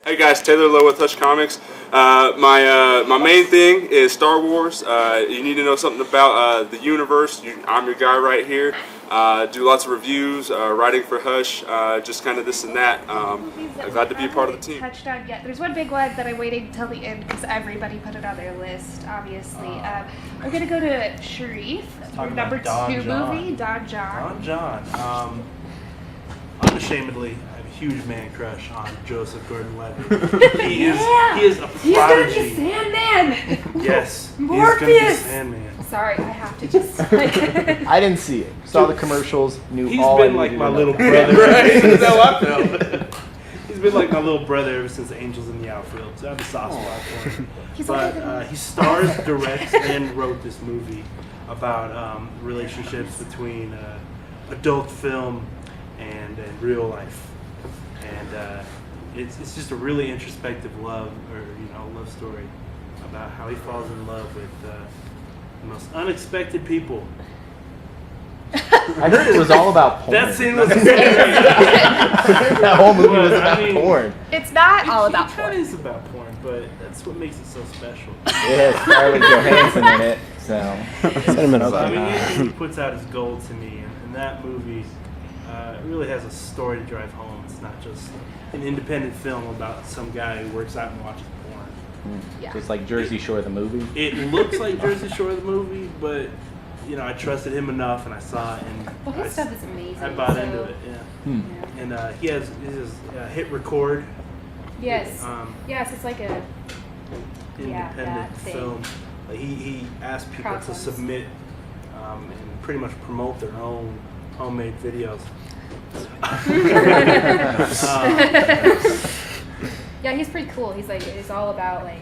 Hey guys, Taylor Lowe with Hush Comics. My main thing is Star Wars. You need to know something about the universe. I'm your guy right here. Do lots of reviews, writing for Hush, just kind of this and that. I'm glad to be a part of the team. Touched on yet. There's one big one that I'm waiting until the end because everybody put it on their list. Obviously, we're gonna go to Sharif, number 2 movie, Don John. Don John. Unashamedly, I have a huge man crush on Joseph Gordon-Levitt. He is a prodigy. He's gonna be Sandman. Yes, Morpheus. he's gonna be Sandman. Sorry, I have to just. I didn't see it. Saw the commercials. Knew He's all. been like my little brother. Right? No, I felt. He's been like my little brother ever since Angels in the Outfield. So I have a soft spot for him. But he stars, directs, and wrote this movie about relationships between adult film and real life, and it's just a really introspective love story about how he falls in love with the most unexpected people. I heard it was all about porn. That scene was That whole movie was about porn. It's not all about It porn. kind of is about porn, but that's what makes it so special. Yeah, Scarlett Johansson in it. So He puts out his gold to me, and that movie really has a story to drive home. It's not just an independent film about some guy who works out and watches porn. Yeah. So it's like Jersey Shore the movie. It looks like Jersey Shore the movie, but I trusted him enough, and I saw it, and Well, his stuff is amazing. I bought so- into it. Yeah. And he has his hit record. Yes. Yes, it's like a Independent that thing. film. He asked people to Crowdfunds. submit and pretty much promote their own homemade videos. Yeah, he's pretty cool. He's like, it's all about like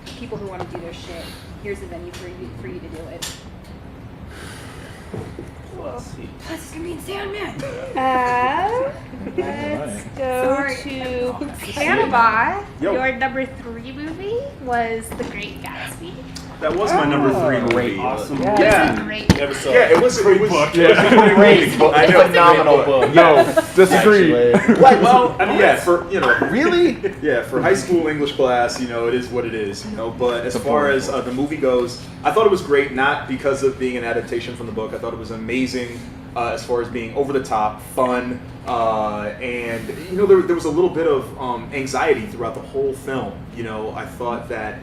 people who want to do their shit. Here's a venue for you to do it. Plus, Plus, it's gonna be in Sandman. Let's go to Panama. Yo. Your number 3 movie was The Great Gatsby. That was my number 3 movie. awesome. It Yeah. was a great movie. Yeah, it was. Great It was book. Yeah, Great book. I know, it's a Phenomenal great book. No, Disagree. well, I mean, yeah, for Really? yeah, for high school English class, it is what it is, But as far as the movie goes, I thought it was great, not because of being an adaptation from the book. I thought it was amazing as far as being over the top, fun, and there was a little bit of anxiety throughout the whole film. I thought that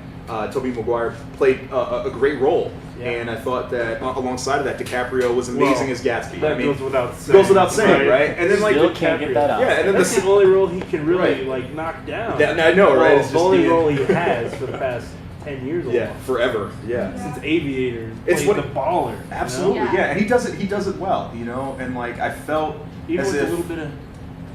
Tobey Maguire played a great role. Yeah. And I thought that alongside of that, DiCaprio was amazing as Gatsby. That I mean, goes without saying. right? And then Still can't get that out. yeah, and then That's the the only role he can really Right. knock down. Yeah, I know, right? Well, It's the just only being- role he has for the past 10 years. yeah, almost. forever. Yeah. Since Aviator, It's played what- the baller. Absolutely, Yeah. yeah, and he does it well, and like I felt Even as with if a little bit of.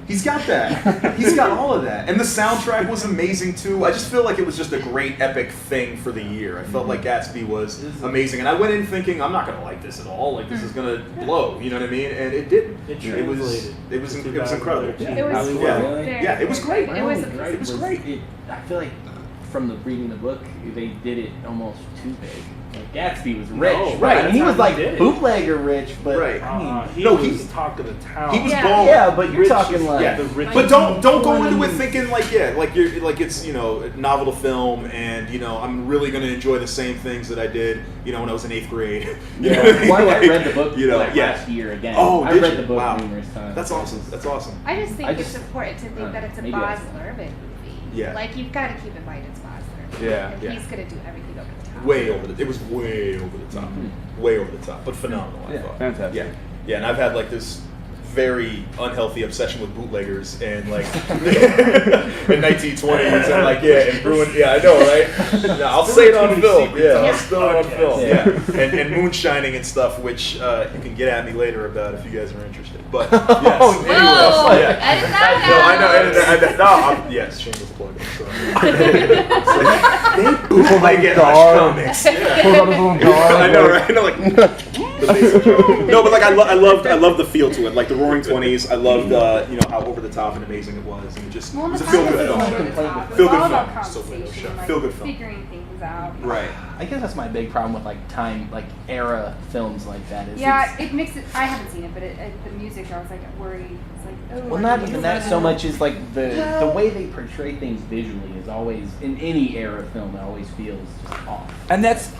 he's got that. He's got all of that, and the soundtrack was amazing too. I just feel like it was just a great epic thing for the year. I felt like Gatsby was amazing, and I went in thinking I'm not gonna like this at all. Like this is gonna blow, you know what I mean? And it did. It was translated it was to incredible. 2013. It was Really yeah. well. very, Yeah, it was very great. It was It was great. I feel like from reading the book, they did it almost too big. Like Gatsby was rich, No, Right, and he that's was how like he did it. bootlegger rich, but Right. I mean, He No, was he- talk of the town. He was Yeah. balling. yeah, but you're Rich talking is- like yeah. the richest. But don't go into it thinking like it's novel to film and I'm really gonna enjoy the same things that I did when I was in 8th grade. You know what I mean? Well, I Like, read the book last year again. Oh, I did read you? the book Wow. numerous times. That's awesome. That's awesome. I just think I it's just- important to think that it's a maybe Baz I- Luhrmann movie. Yeah. Like you've got to keep in mind it's Baz Luhrmann. Yeah, And yeah. he's gonna do everything over the top. It was way over the top. Way over the top, but phenomenal, I thought. Fantastic. Yeah. Yeah, and I've had like this very unhealthy obsession with bootleggers and like in 1920s and like and ruin. Yeah, I know, right? No, I'll say it on film. Yeah, I'll spill it on film. Yeah, and moonshining and stuff, which you can get at me later about if you guys are interested. But yes, Whoa! anyways, yeah. Edit No, that I know. Yes, shameless plug. They bootleg comics. Yeah. pulls out his little guard. I know, right? I know, like the basic joke. No, but like I loved the feel to it, like the Roaring Twenties. I loved how over the top and amazing it was, and it just Well, it was the a feel concept good is film. over the top. It's Feel good all film. about So good conversation, show. like Feel good film. figuring things comes out. Right. I guess that's my big problem with like time, like era films like that. Is Yeah, it makes it. I haven't seen it, but the music, I was like worried. It's like, oh. well, not even that so much as like the way they portray things visually is always in any era film. It always feels just off. And that's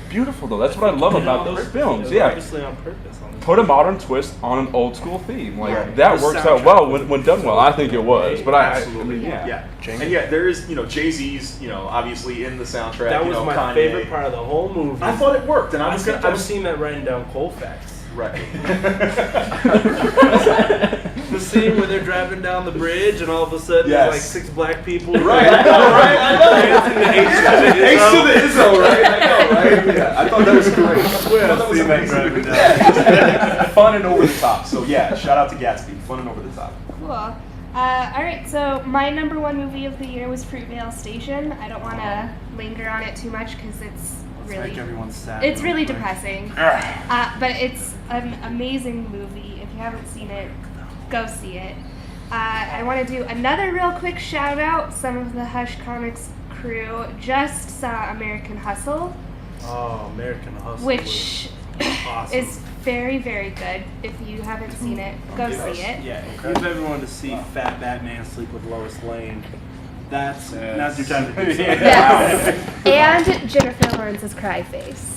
beautiful though. That's what I love about those films. Yeah, Obviously on purpose. put a modern twist on an old school theme. Like Right. that The works out soundtrack well was when done well. I think it was, but Absolutely. I mean, Yeah. And yeah, there is, Jay-Z's, obviously in the soundtrack. That was my Kanye. favorite part of the whole movie. I thought it worked, and I I was think gonna. I've seen that writing down Colfax. Right. The scene where they're driving down the bridge and all of a sudden Yes. there's like 6 black people. Right, I know, right? I know. Ace to the Izzo, right? I know, right? Yeah, I thought that was great. I thought that was amazing. Yeah, fun and over the top. So yeah, shout out to Gatsby, fun and over the top. Cool. All right, so my number one movie of the year was Fruitvale Station. I don't want to linger on it too much because it's really Make everyone sad. it's real really quick. depressing. But it's an amazing movie. If you haven't seen it, go see it. I want to do another real quick shout out. Some of the Hush Comics crew just saw American Hustle, Oh, American Hustle. which was awesome. is very, very good. If you haven't seen it, go see it. Yeah, if you've ever wanted to see Fat Batman sleep with Lois Lane, now's your time to do so. Yes. And Jennifer Lawrence's cry face.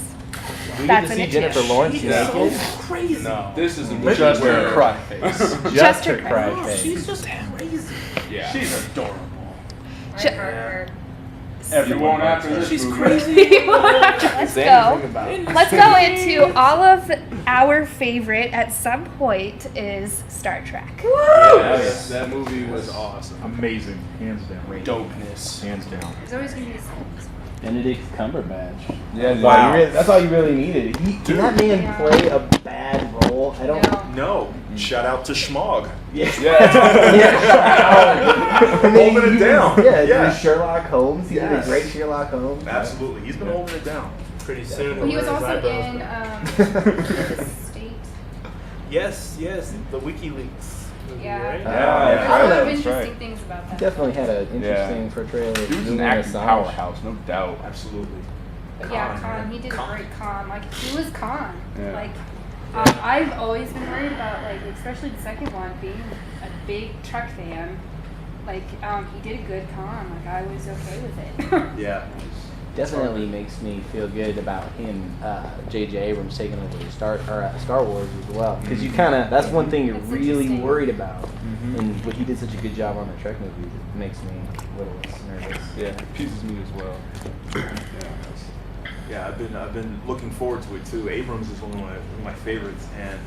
We That's get to in see it too. Jennifer Lawrence She's naked. so crazy. No. this is Just where her cry face. Just her her cry cry face. She's just crazy. yeah. She's adorable. I heard her. Everyone after this She's movie. crazy. Let's go. Let's go into all of our favorite at some point is Star Trek. Yes, that movie was awesome. Amazing. Hands down. Dopeness. Hands down. There's always gonna be this. Benedict Cumberbatch. Yeah, Wow. That's all you really needed. Can that man Yeah. play a bad role? I don't. No. No, shout out to Schmog. Yeah. Yeah. And then Holding it down. Yeah, Yeah. yeah. Sherlock Holmes. He did a Yes. great Sherlock Holmes. Absolutely, he's been holding it down. Pretty soon. Well, he was he'll wear also his in eyebrows back. the State. Yes, the WikiLeaks movie, Yeah. right? Yeah, There's a lot of that's interesting right. things about that. Definitely had an interesting portrayal. He was an Julian acting Assange. powerhouse, no doubt. Absolutely. But yeah, Khan, Khan. man. He did Khan. a great Khan. Like he was Khan. Yeah. Like I've always been worried about especially the second one being a big Trek fan. He did a good Khan. Like I was okay with it. Yeah. Definitely makes me feel good about him, J.J. Abrams taking over Star Wars as well. Because you kind of, that's one thing you're That's really interesting. worried about. And what he did such a good job on the Trek movies, it makes me a little less nervous. Yeah, it pieces me as well. Yeah, I've been looking forward to it too. Abrams is one of my favorites, and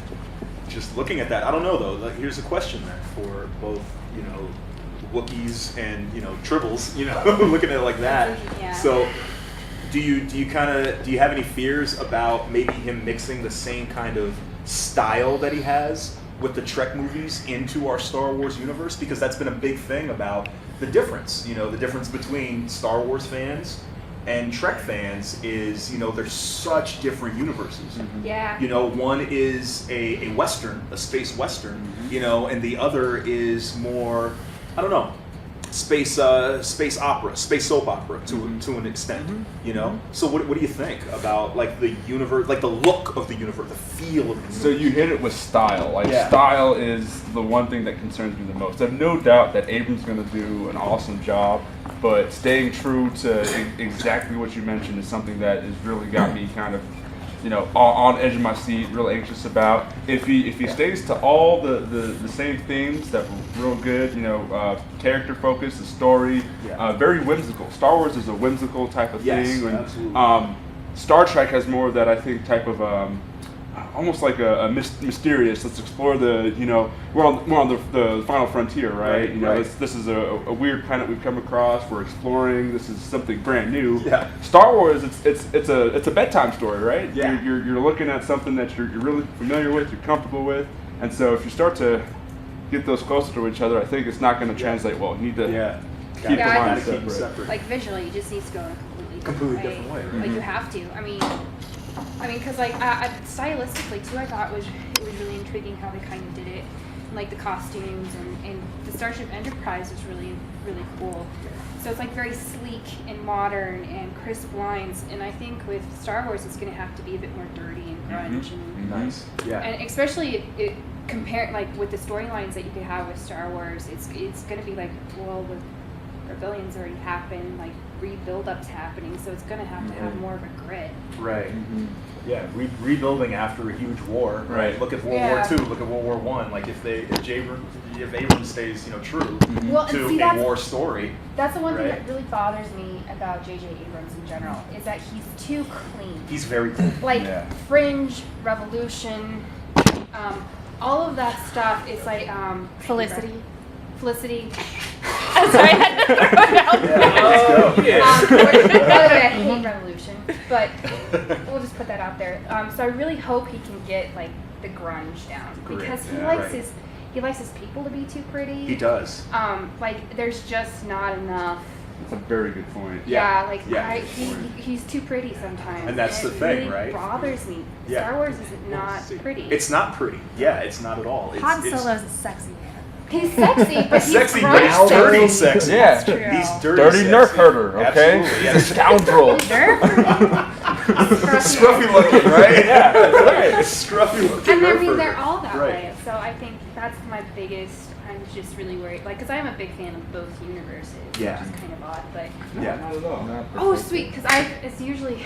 just looking at that, I don't know though. Like, here's a question then for both, Wookiees and Tribbles. Looking at it like that. Yeah. So, do you have any fears about maybe him mixing the same kind of style that he has with the Trek movies into our Star Wars universe? Because that's been a big thing about the difference. The difference between Star Wars fans and Trek fans is, they're such different universes. Yeah. One is a Western, a space Western, and the other is more, I don't know, space opera, space soap opera to an extent, So what do you think about the universe, the look of the universe, the feel of the universe? So you hit it with style. Yeah. Style is the one thing that concerns me the most. I have no doubt that Abrams is going to do an awesome job, but staying true to exactly what you mentioned is something that has really got me kind of, on edge of my seat, real anxious about. If he stays to all the same themes that were real good, character focus, the story, very whimsical. Star Wars is a whimsical type of Yes, thing. absolutely. Star Trek has more of that, I think, type of almost like a mysterious. Let's explore we're on the final frontier, right? Right. This is a weird planet we've come across. We're exploring. This is something brand new. Yeah. Star Wars, it's a bedtime story, right? Yeah. You're looking at something that you're really familiar with, you're comfortable with, and so if you start to get those closer to each other, I think it's not going to translate well. You need to keep the Yeah, I lines Keep them separate. separate. Like visually, it just needs to go in a Completely different different way, right? Like you have to. I mean, because stylistically too, I thought it was really intriguing how they kind of did it like the costumes and the Starship Enterprise was really really cool. So it's like very sleek and modern and crisp lines, and I think with Star Wars it's going to have to be a bit more dirty and grunge and Nice. Yeah. and especially it compared like with the storylines that you could have with Star Wars, it's going to be like, well, the rebellion's already happened, like rebuild-up's happening, so it's going to have more of a grit. Right. Yeah, rebuilding after a huge war. Right. Look at World Yeah. War II. Look at World War One. Like if Abrams stays, true Well, and to see, a war story. That's the one thing Right. that really bothers me about J.J. Abrams in general, is that he's too clean. He's very cool. Like Yeah. Fringe, Revolution, all of that stuff. It's like Felicity. Felicity. I'm sorry, I had to throw it out there. Let's go. By the way, I hate Revolution, but we'll just put that out there. So I really hope he can get like the grunge down, because he likes his people to be too pretty. He does. Like there's just not enough. That's a very good point. Yeah. He's too pretty sometimes. And that's the it thing, really right? bothers me. Yeah. Star Wars is not pretty. It's not pretty. Yeah, it's not at all. Han It's Solo's a sexy man. He's sexy, but he's sexy, but grunge he's dirty sexy. sexy. Yeah. That's true. He's dirty Dirty sexy. nerf herder, okay? Absolutely. He's a scoundrel. Scruffy looking, right? Yeah, that's right. Scruffy looking. And I nerf mean, they're herder. all that Right. way. So I think that's my biggest. I'm just really worried, like, because I'm a big fan of both universes. Yeah. Which is kind of odd, but Yeah. Not at all. oh, sweet, because it's usually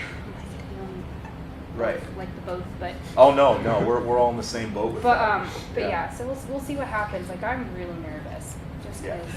Right. like the both, but Oh no, we're all in the same boat with that. but yeah. So we'll see what happens. Like I'm really nervous, just Yeah. because.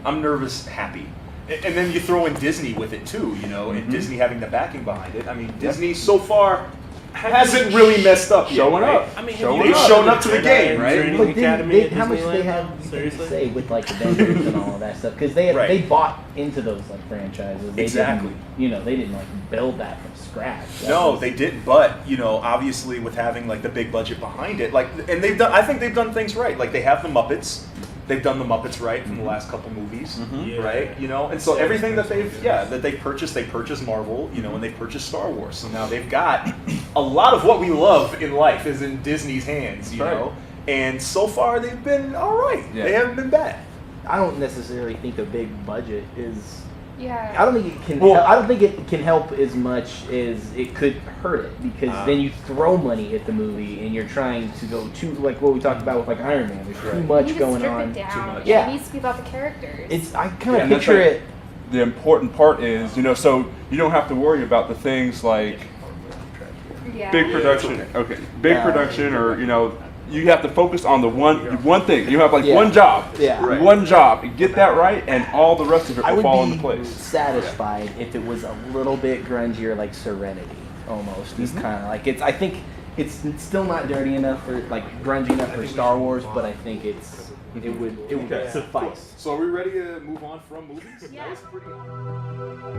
I'm nervous, happy. And then you throw in Disney with it too, and Disney having the backing behind it. I mean, Disney so far hasn't really messed up yet, Showing right? up. I mean, Showing They've up. shown up to the game, right? Training But Academy at how much they Disneyland, have though? to Seriously? say with like Avengers and all of that stuff? Because they Right. bought into those like franchises. They Exactly. They didn't like build that from scratch. That No, was- they didn't. But obviously with having like the big budget behind it, like, and they've done. I think they've done things right. Like they have the Muppets. They've done the Muppets right from the last couple movies, Yeah. right? And so everything that they purchased, they purchased Marvel, and they purchased Star Wars. So now they've got a lot of what we love in life is in Disney's hands, you know. And so far they've been all right. Yeah. They haven't been bad. I don't necessarily think a big budget is. Yeah. I don't think it can. Well- I don't think it can help as much as it could hurt it, because then you throw money at the movie and you're trying to go too, like what we talked about with like Iron Man. There's too Right. much you need going to strip on. It down. much. Yeah. It needs to be about the characters. It's I kind Yeah, of and that's picture like- it. The important part is, so you don't have to worry about the things like yeah. big production. Okay, big production, or you have to focus on the one thing. You have like Yeah. one job. Yeah. Right. One job. You get that right, and all the rest of it I will would fall be into place. satisfied if it was a little bit grungier, like Serenity, almost. It's kind of like I think it's still not dirty enough for like grungy enough for Star Wars, but I think it would Okay. suffice. So are we ready to move on from movies? Yeah. That was pretty.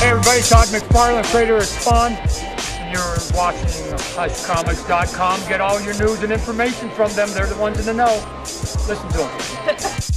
Hey everybody, Todd McFarlane, creator of Spawn. You're watching HushComics.com. Get all your news and information from them. They're the ones in the know. Listen to them.